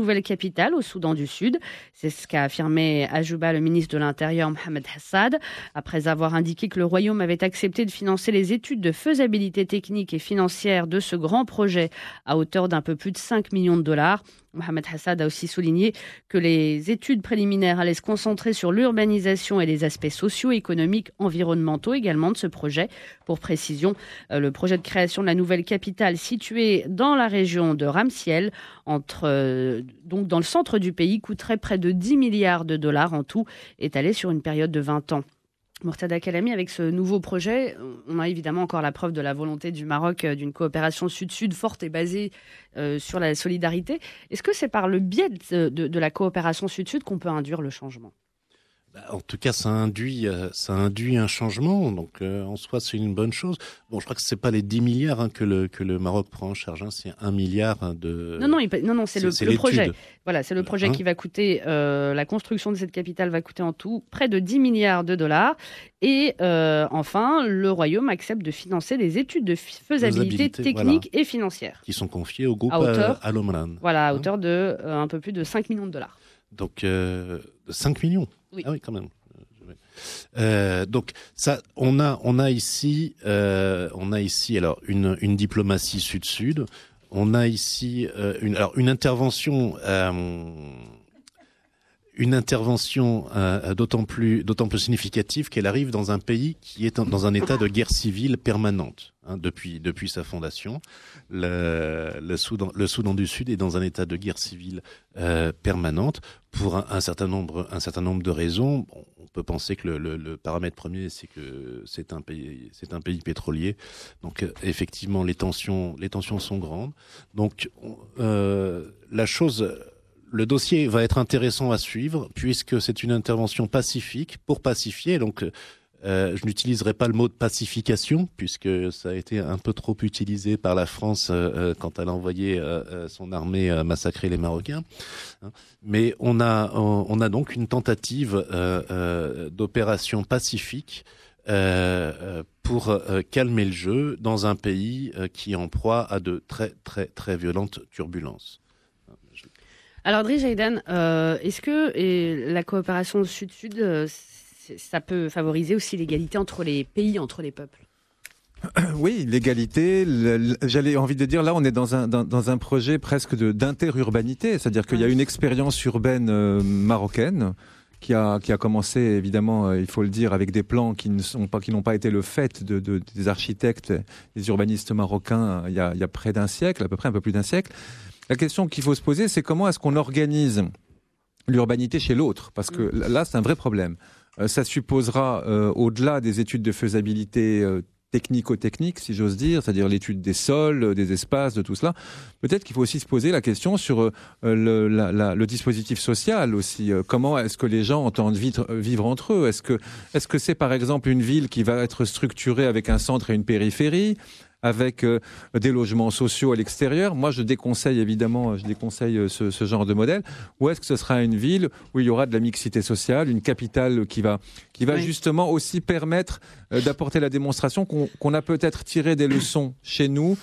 nouvelle capitale au Soudan du Sud. C'est ce qu'a affirmé à Juba le ministre de l'Intérieur Mohamed Hassad, après avoir indiqué que le royaume avait accepté de financer les études de faisabilité technique et financière de ce grand projet à hauteur d'un peu plus de 5 millions de dollars. Mohamed Hassad a aussi souligné que les études préliminaires allaient se concentrer sur l'urbanisation et les aspects socio-économiques, environnementaux également de ce projet. Pour précision, le projet de création de la nouvelle capitale située dans la région de Ramsiel, donc dans le centre du pays, coûterait près de 10 milliards de dollars en tout, étalé sur une période de 20 ans. Mortada Kalami, avec ce nouveau projet, on a évidemment encore la preuve de la volonté du Maroc d'une coopération sud-sud forte et basée sur la solidarité. Est-ce que c'est par le biais de la coopération sud-sud qu'on peut induire le changement ? En tout cas, ça induit un changement. Donc, en soi, c'est une bonne chose. Bon, je crois que c'est pas les 10 milliards que le Maroc prend en charge. C'est 1 milliard de. Non, c'est le projet. Voilà, c'est le projet qui va coûter. La construction de cette capitale va coûter en tout près de 10 milliards de dollars. Et enfin, le Royaume accepte de financer des études de faisabilité technique et financière. Qui sont confiées au groupe Al Omran. Voilà, à hauteur de un peu plus de 5 millions de dollars. Donc, 5 millions. Oui. Ah oui, quand même. Donc ça, on a ici alors une diplomatie sud-sud. On a ici une intervention d'autant plus significative qu'elle arrive dans un pays qui est dans un état de guerre civile permanente depuis sa fondation. Le Soudan du Sud est dans un état de guerre civile permanente pour un certain nombre de raisons. Bon, on peut penser que le paramètre premier, c'est que c'est un pays pétrolier. Donc effectivement, les tensions sont grandes. Donc le dossier va être intéressant à suivre puisque c'est une intervention pacifique pour pacifier. Donc, je n'utiliserai pas le mot de pacification puisque ça a été un peu trop utilisé par la France quand elle a envoyé son armée massacrer les Marocains. Mais on a donc une tentative d'opération pacifique pour calmer le jeu dans un pays qui est en proie à de très très très violentes turbulences. Alors, Driss Jaidan, est-ce que la coopération sud-sud, ça peut favoriser aussi l'égalité entre les pays, entre les peuples ? Oui, l'égalité, j'avais envie de dire, là on est dans un projet presque d'interurbanité, c'est-à-dire qu'il y a une expérience urbaine marocaine qui a commencé, évidemment, il faut le dire, avec des plans qui n'ont pas été le fait des architectes, des urbanistes marocains il y a près d'un siècle, à peu près un peu plus d'un siècle. La question qu'il faut se poser, c'est comment est-ce qu'on organise l'urbanité chez l'autre ? Parce que là, c'est un vrai problème. Ça supposera, au-delà des études de faisabilité technico-technique, si j'ose dire, c'est-à-dire l'étude des sols, des espaces, de tout cela, peut-être qu'il faut aussi se poser la question sur le dispositif social aussi. Comment est-ce que les gens entendent vivre entre eux ? Est-ce que c'est par exemple une ville qui va être structurée avec un centre et une périphérie ? Avec des logements sociaux à l'extérieur. Moi, je déconseille ce genre de modèle. Ou est-ce que ce sera une ville où il y aura de la mixité sociale, une capitale qui va justement aussi permettre d'apporter la démonstration qu'on a peut-être tiré des leçons chez nous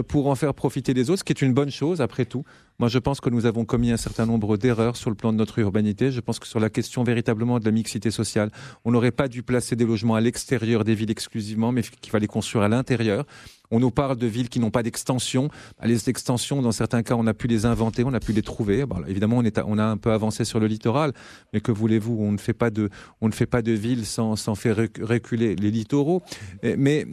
pour en faire profiter les autres, ce qui est une bonne chose après tout. Moi, je pense que nous avons commis un certain nombre d'erreurs sur le plan de notre urbanité. Je pense que sur la question véritablement de la mixité sociale, on n'aurait pas dû placer des logements à l'extérieur des villes exclusivement, mais qu'il fallait construire à l'intérieur. On nous parle de villes qui n'ont pas d'extension. Les extensions, dans certains cas, on a pu les inventer, on a pu les trouver. Bon, évidemment, on a un peu avancé sur le littoral, mais que voulez-vous, on ne fait pas de villes sans faire reculer les littoraux. Mais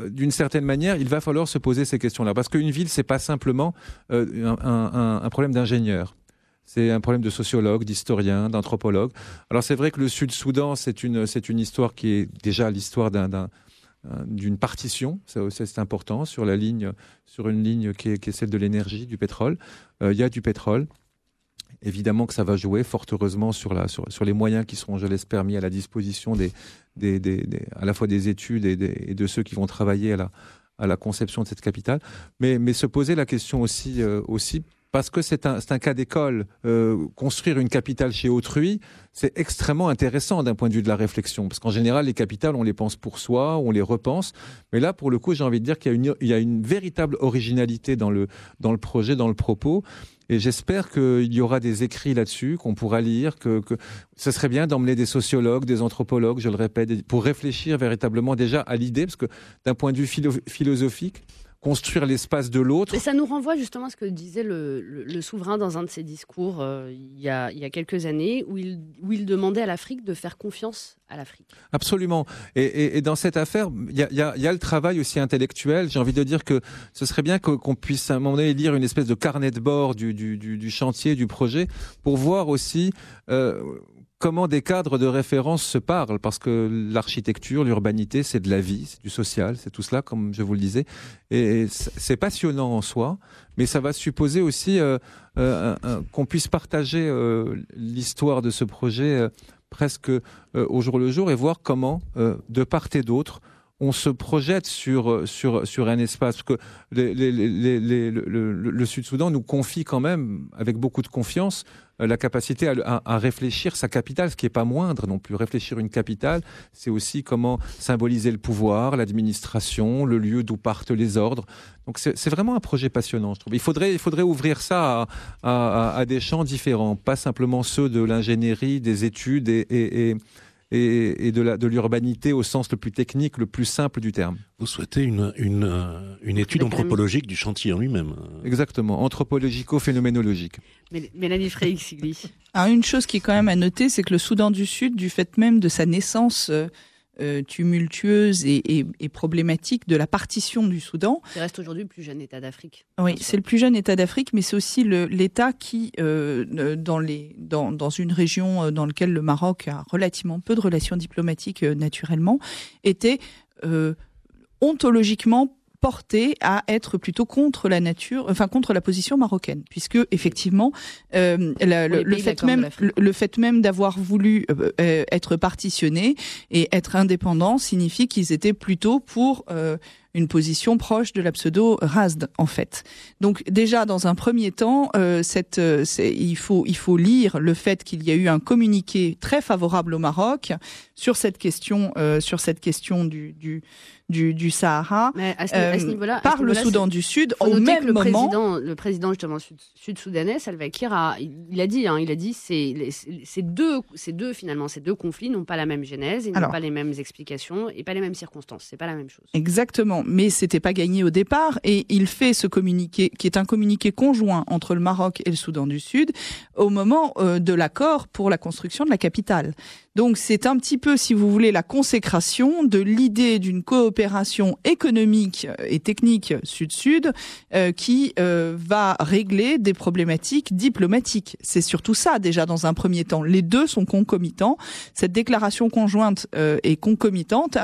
d'une certaine manière, il va falloir se poser ces questions-là, parce qu'une ville, c'est pas simplement un problème d'ingénieur. C'est un problème de sociologue, d'historien, d'anthropologue. Alors c'est vrai que le Sud-Soudan, c'est une histoire qui est déjà l'histoire d'une partition, c'est important, sur une ligne qui est celle de l'énergie, du pétrole. Il y a du pétrole. Évidemment que ça va jouer, fort heureusement, sur les moyens qui seront, je l'espère, mis à la disposition à la fois des études et de ceux qui vont travailler à la conception de cette capitale. Mais se poser la question aussi parce que c'est un cas d'école. Construire une capitale chez autrui, c'est extrêmement intéressant d'un point de vue de la réflexion, parce qu'en général, les capitales, on les pense pour soi, on les repense, mais là, pour le coup, j'ai envie de dire qu'il y a une véritable originalité dans le projet, dans le propos, et j'espère qu'il y aura des écrits là-dessus, qu'on pourra lire, que ce serait bien d'emmener des sociologues, des anthropologues, je le répète, pour réfléchir véritablement déjà à l'idée, parce que d'un point de vue philosophique, construire l'espace de l'autre. Mais ça nous renvoie justement à ce que disait le souverain dans un de ses discours il y a quelques années, où il demandait à l'Afrique de faire confiance à l'Afrique. Absolument. Et dans cette affaire, il y a le travail aussi intellectuel. J'ai envie de dire que ce serait bien qu'on puisse à un moment donné lire une espèce de carnet de bord du chantier, du projet, pour voir aussi comment des cadres de référence se parlent, parce que l'architecture, l'urbanité, c'est de la vie, c'est du social, c'est tout cela, comme je vous le disais. Et c'est passionnant en soi, mais ça va supposer aussi qu'on puisse partager l'histoire de ce projet presque au jour le jour et voir comment, de part et d'autre, on se projette sur un espace. Parce que le Sud-Soudan nous confie quand même, avec beaucoup de confiance, la capacité à réfléchir sa capitale, ce qui n'est pas moindre non plus. Réfléchir une capitale, c'est aussi comment symboliser le pouvoir, l'administration, le lieu d'où partent les ordres. Donc c'est vraiment un projet passionnant, je trouve. Il faudrait ouvrir ça à des champs différents, pas simplement ceux de l'ingénierie, des études et de l'urbanité au sens le plus technique, le plus simple du terme. Vous souhaitez une étude anthropologique du chantier en lui-même. Exactement, anthropologico-phénoménologique. Mélanie Freixigli. Alors, une chose qui est quand même à noter, c'est que le Soudan du Sud, du fait même de sa naissance tumultueuse et problématique de la partition du Soudan. Il reste aujourd'hui le plus jeune État d'Afrique. Oui, c'est le plus jeune État d'Afrique, mais c'est aussi l'État qui, dans une région dans laquelle le Maroc a relativement peu de relations diplomatiques naturellement, était ontologiquement porté à être plutôt contre la nature, enfin contre la position marocaine, puisque effectivement le fait même d'avoir voulu être partitionné et être indépendant signifie qu'ils étaient plutôt pour une position proche de la pseudo-Rasd, en fait. Donc déjà, dans un premier temps, il faut lire le fait qu'il y a eu un communiqué très favorable au Maroc sur cette question du Sahara par le Soudan du Sud au même moment. Le président justement sud-soudanais, Salva Kiir, il a dit ces deux conflits n'ont pas la même genèse, ils n'ont pas les mêmes explications et pas les mêmes circonstances. C'est pas la même chose. Exactement, mais c'était pas gagné au départ et il fait ce communiqué qui est un communiqué conjoint entre le Maroc et le Soudan du Sud au moment de l'accord pour la construction de la capitale. Donc c'est un petit peu, si vous voulez, la consécration de l'idée d'une coopération économique et technique sud-sud qui va régler des problématiques diplomatiques. C'est surtout ça déjà dans un premier temps. Les deux sont concomitants. Cette déclaration conjointe est concomitante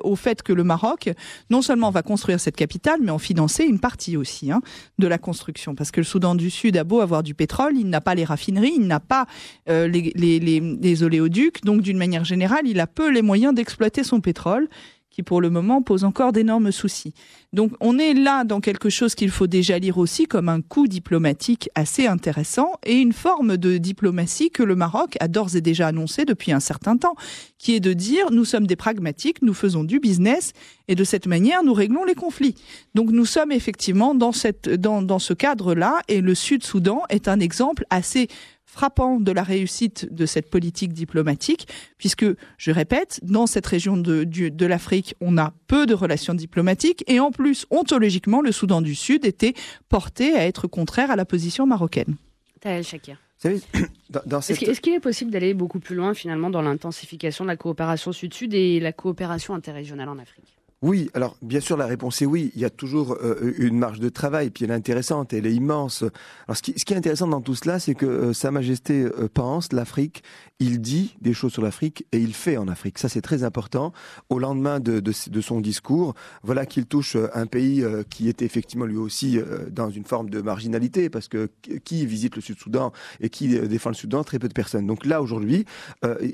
au fait que le Maroc non seulement va construire cette capitale, mais en financer une partie aussi de la construction. Parce que le Soudan du Sud a beau avoir du pétrole, il n'a pas les raffineries, il n'a pas les oléoducs. Donc, d'une manière générale, il a peu les moyens d'exploiter son pétrole, qui pour le moment pose encore d'énormes soucis. Donc, on est là dans quelque chose qu'il faut déjà lire aussi comme un coup diplomatique assez intéressant et une forme de diplomatie que le Maroc a d'ores et déjà annoncé depuis un certain temps, qui est de dire nous sommes des pragmatiques, nous faisons du business et de cette manière nous réglons les conflits. Donc, nous sommes effectivement dans ce cadre-là et le Sud-Soudan est un exemple assez frappant de la réussite de cette politique diplomatique, puisque, je répète, dans cette région de l'Afrique, on a peu de relations diplomatiques, et en plus, ontologiquement, le Soudan du Sud était porté à être contraire à la position marocaine. Tahel Shakir. Est-ce qu'il est possible d'aller beaucoup plus loin, finalement, dans l'intensification de la coopération Sud-Sud et la coopération interrégionale en Afrique ? Oui, alors bien sûr la réponse est oui. Il y a toujours une marge de travail, puis elle est intéressante, elle est immense. Alors ce qui est intéressant dans tout cela, c'est que Sa Majesté pense l'Afrique, il dit des choses sur l'Afrique et il fait en Afrique. Ça c'est très important. Au lendemain de son discours, voilà qu'il touche un pays qui était effectivement lui aussi dans une forme de marginalité, parce que qui visite le Sud-Soudan et qui défend le Soudan? Très peu de personnes. Donc là aujourd'hui,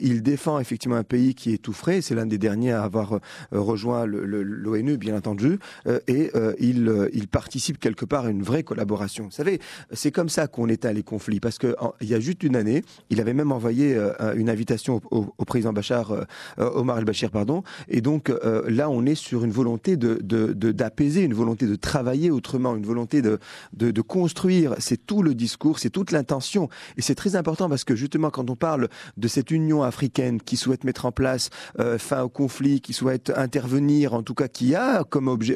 il défend effectivement un pays qui est tout frais. C'est l'un des derniers à avoir rejoint le l'ONU, bien entendu, et il participe quelque part à une vraie collaboration. Vous savez, c'est comme ça qu'on éteint les conflits, parce que il y a juste une année, il avait même envoyé une invitation au président Omar el-Bashir, pardon, et donc là, on est sur une volonté d'apaiser, une volonté de travailler autrement, une volonté de construire. C'est tout le discours, c'est toute l'intention, et c'est très important parce que justement, quand on parle de cette Union africaine qui souhaite mettre en place fin au conflit, qui souhaite intervenir, en tout cas qui a comme objet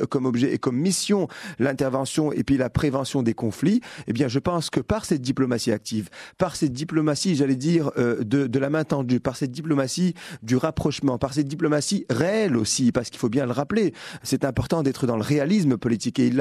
et comme mission l'intervention et puis la prévention des conflits, eh bien je pense que par cette diplomatie active, par cette diplomatie, j'allais dire, de la main tendue, par cette diplomatie du rapprochement, par cette diplomatie réelle aussi, parce qu'il faut bien le rappeler, c'est important d'être dans le réalisme politique. Et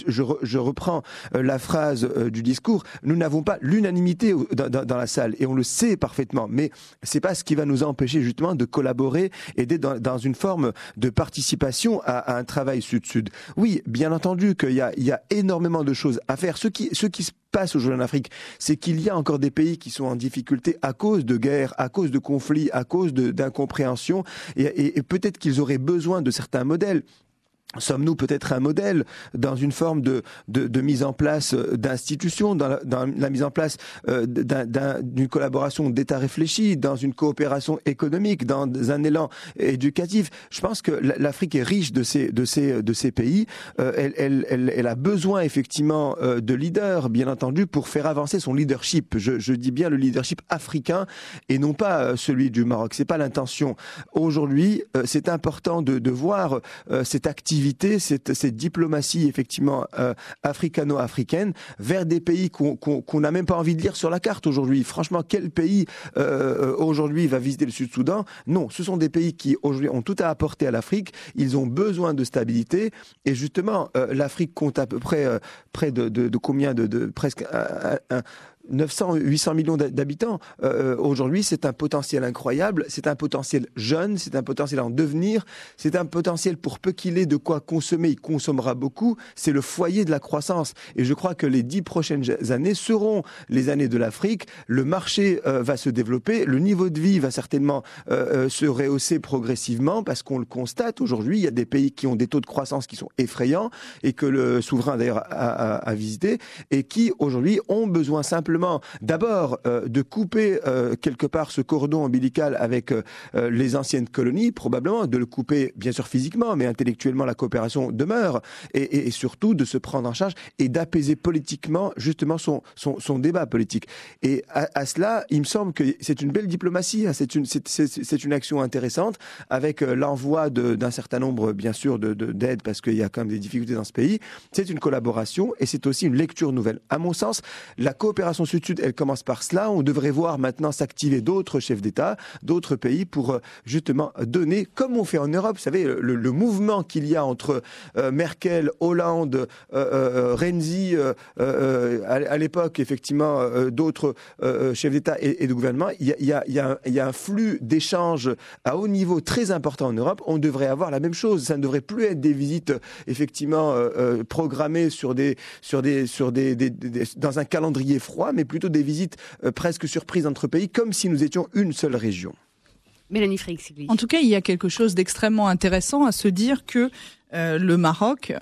je reprends la phrase du discours, nous n'avons pas l'unanimité dans la salle, et on le sait parfaitement, mais c'est pas ce qui va nous empêcher justement de collaborer et d'être dans une forme de participation à un travail sud-sud. Oui, bien entendu qu'il y a énormément de choses à faire. Ce qui se passe aujourd'hui en Afrique, c'est qu'il y a encore des pays qui sont en difficulté à cause de guerres, à cause de conflits, à cause d'incompréhension, et peut-être qu'ils auraient besoin de certains modèles. Sommes-nous peut-être un modèle dans une forme de mise en place d'institutions, dans la mise en place d'une collaboration d'États réfléchis, dans une coopération économique, dans un élan éducatif? Je pense que l'Afrique est riche de ces pays. Elle a besoin effectivement de leaders, bien entendu, pour faire avancer son leadership. Je dis bien le leadership africain et non pas celui du Maroc. C'est pas l'intention. Aujourd'hui, c'est important de voir cette activité, cette diplomatie effectivement africano-africaine vers des pays qu'on n'a même pas envie de lire sur la carte aujourd'hui. Franchement, quel pays aujourd'hui va visiter le Sud-Soudan? Non, ce sont des pays qui aujourd'hui ont tout à apporter à l'Afrique. Ils ont besoin de stabilité, et justement l'Afrique compte à peu près de combien de presque 800 millions d'habitants. Aujourd'hui, c'est un potentiel incroyable, c'est un potentiel jeune, c'est un potentiel en devenir, c'est un potentiel pour peu qu'il ait de quoi consommer, il consommera beaucoup, c'est le foyer de la croissance. Et je crois que les 10 prochaines années seront les années de l'Afrique, le marché va se développer, le niveau de vie va certainement se rehausser progressivement, parce qu'on le constate aujourd'hui, il y a des pays qui ont des taux de croissance qui sont effrayants, et que le souverain d'ailleurs a visité, et qui aujourd'hui ont besoin simplement d'abord de couper quelque part ce cordon ombilical avec les anciennes colonies, probablement de le couper bien sûr physiquement, mais intellectuellement la coopération demeure, et surtout de se prendre en charge et d'apaiser politiquement justement son débat politique. Et à cela, il me semble que c'est une belle diplomatie, hein, c'est une action intéressante, avec l'envoi d'un certain nombre bien sûr d'aides, parce qu'il y a quand même des difficultés dans ce pays. C'est une collaboration et c'est aussi une lecture nouvelle. À mon sens, la coopération Sud-Sud, elle commence par cela. On devrait voir maintenant s'activer d'autres chefs d'État, d'autres pays pour justement donner, comme on fait en Europe, vous savez, le mouvement qu'il y a entre Merkel, Hollande, Renzi, à l'époque, effectivement, d'autres chefs d'État et de gouvernement. Il y a un flux d'échanges à haut niveau très important en Europe. On devrait avoir la même chose. Ça ne devrait plus être des visites, effectivement, programmées dans un calendrier froid, mais plutôt des visites presque surprises entre pays, comme si nous étions une seule région. Mélanie Freixigli. En tout cas, il y a quelque chose d'extrêmement intéressant à se dire que le Maroc,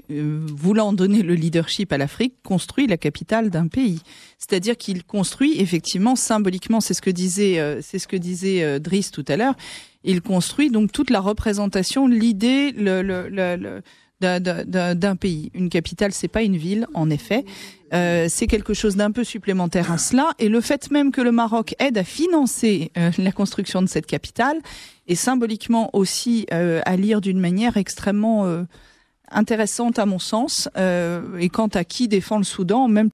voulant donner le leadership à l'Afrique, construit la capitale d'un pays. C'est-à-dire qu'il construit effectivement symboliquement, c'est ce que disait Driss tout à l'heure, il construit donc toute la représentation, l'idée, d'un pays. Une capitale, c'est pas une ville, en effet. C'est quelque chose d'un peu supplémentaire à cela. Et le fait même que le Maroc aide à financer la construction de cette capitale est symboliquement aussi à lire d'une manière extrêmement intéressante à mon sens. Et quant à qui défend le Soudan, même